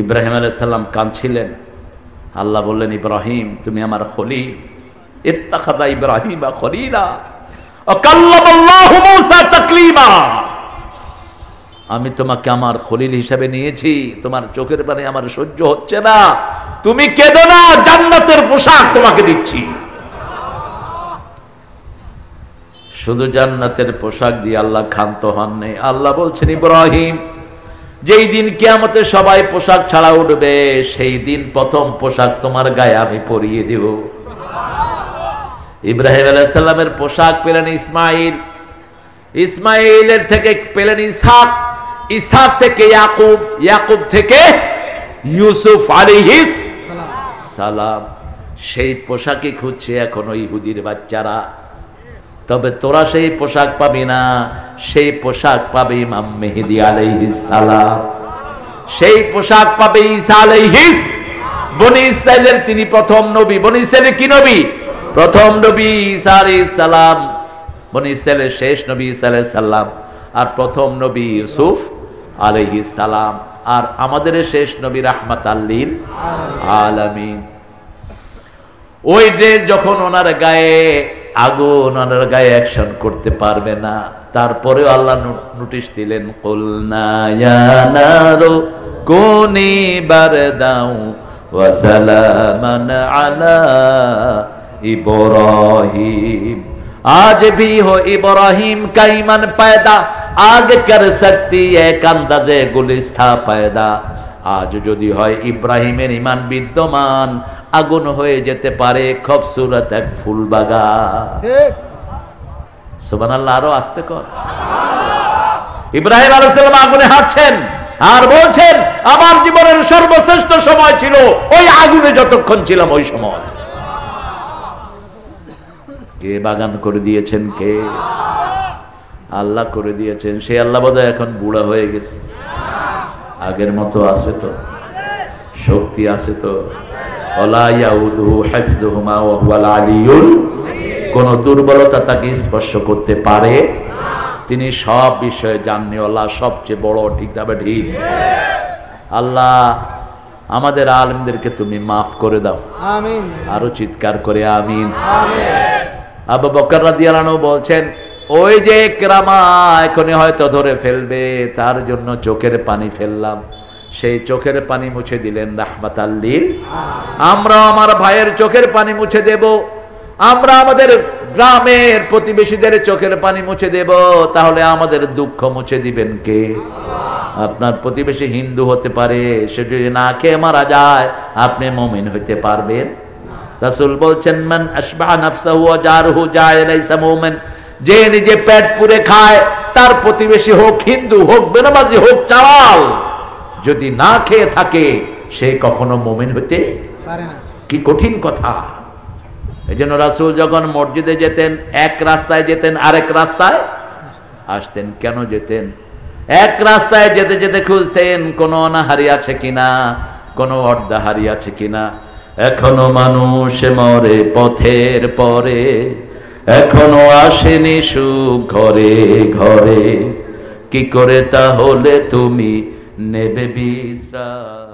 ইব্রাহিম আলাইহিস সালাম কাঁদছিলেন। আল্লাহ বললেন, ইব্রাহিম তুমি আমার খলিল। ইত্তাখাযা ইব্রাহিমা খলিলা ওয়া কাল্লামাল্লাহু মূসা তাকলিমা। আমি তোমাকে আমার খলিল হিসাবে নিয়েছি। তোমার চোখের পানি আমার সহ্য হচ্ছে না, তুমি কেঁদো না, জান্নাতের পোশাক তোমাকে দিচ্ছি। শুধু জান্নাতের পোশাক দিয়ে আল্লাহ ক্ষান্ত হন নাই। আল্লাহ বলছেন, ইব্রাহিম যেই দিন কিয়ামতে সবাই পোশাক ছাড়া উঠবে, সেই দিন প্রথম পোশাক তোমার গায়ে আমি পরিয়ে দেব। ইব্রাহিম আলাইহিস সালামের পোশাক পেলেন ইসমাইল, ইসমাইলের থেকে পেলেন ইসহাক, ইসহাক থেকে ইয়াকুব, ইয়াকুব থেকে ইউসুফ আলাইহিস সালাম। সেই পোশাকই খুঁজছে এখনো ইহুদির বাচ্চারা। তবে তোরা সেই পোশাক পাবি না, সেই পোশাক পাবে ইমাম মেহেদী আলাইহিস সালাম, সেই পোশাক পাবে ঈসা আলাইহিস। বনি ইসরাইলের তিনি প্রথম নবী। বনি ইসরাইলের কি নবী? প্রথম নবী ঈসা আলাইহিস সালাম। বনি ইসরাইলের শেষ নবী ঈসা আলাইহিস সালাম, আর প্রথম নবী ইউসুফ আলাইহিস সালাম, আর আমাদের শেষ নবী রাহমাতাল লিল আলামিন। ওই ড্রেস যখন ওনার গায়ে আগুন, ওনার গায়ে অ্যাকশন করতে পারবে না, তারপরেও আল্লাহ নোটিশ দিলেন, কুলনা ইয়া নারু কুনি বারদাও ওয়া সালামান আলা ইব্রাহিম। आज भी हो इब्राहिम का ईमान पैदा, आगे कर सकती है अंदाजे गुलिस्ता पैदा। आज যদি হয় ইব্রাহিমের ঈমান বিদ্যমান, আগুন হয়ে যেতে পারে খুবসুরত এক ফুল বাগান। ঠিক সুবহানাল্লাহ। আরো আস্তে কর। ইব্রাহিম আলাইহিস সালাম আগুনে হাঁটছেন আর বলছেন, আমার জীবনের সর্বশ্রেষ্ঠ সময় ছিল ওই আগুনে যতক্ষণ ছিলাম ওই সময়। কে বাগান করে দিয়েছেন? কে? আল্লাহ করে দিয়েছেন। সেই আল্লাহ বোধহয় এখন বুড়া হয়ে গেছে, আগের মতো আছে তো? শক্তি আছে তো? ওয়ালা ইয়াউদুহু হিফযুহুমা ওয়া হুয়াল আলিয়্যুল। কোন দুর্বলতা তাকে স্পর্শ করতে পারে? তিনি সব বিষয়ে জানেওয়ালা, সবচেয়ে বড়। ঠিক না? ঠিক। আল্লাহ আমাদের আলেমদেরকে তুমি মাফ করে দাও, আমিন। আরো চিৎকার করে আমিন। আবু বকর রাদিয়াল্লাহু আনহু বলছেন, ওই যে কেরামা এখনই হয়তো ধরে ফেলবে, তার জন্য চোখের পানি ফেললাম। সেই চোখের পানি মুছে দিলেন রাহমাতাল লিল। আমরা আমার ভাইয়ের চোখের পানি মুছে দেব, আমরা আমাদের গ্রামের প্রতিবেশীদের চোখের পানি মুছে দেব। তাহলে আমাদের দুঃখ মুছে দিবেন কে? আপনার প্রতিবেশী হিন্দু হতে পারে, সে যদি না খেয়ে মারা যায়, আপনি মুমিন হইতে পারবেন? রাসূল বলছেন, মান আশবা নাফসাহু ওয়া জারহু জায় লাইসা মুমিন। যে নিজে পেট পুরে খায়, তার প্রতিবেশী হোক হিন্দু, হোক বেনামাজি, হোক চালাল, যদি না খেয়ে থাকে, সে কখনো মুমিন হতে পারে না। কি কঠিন কথা! এজন্য রাসূল যখন মসজিদে যেতেন, এক রাস্তায় যেতেন, আরেক রাস্তায় আসতেন। কেন যেতেন? এক রাস্তায় যেতে যেতে খুঁজতেন কোন অনাহারি আছে কিনা, কোন অর্ধাহারি আছে কিনা। এখনো মানুষ মরে পথের পরে, এখনো আসেনি সুখ ঘরে ঘরে। কি করে তাহলে তুমি নেবে বিশ্রাম?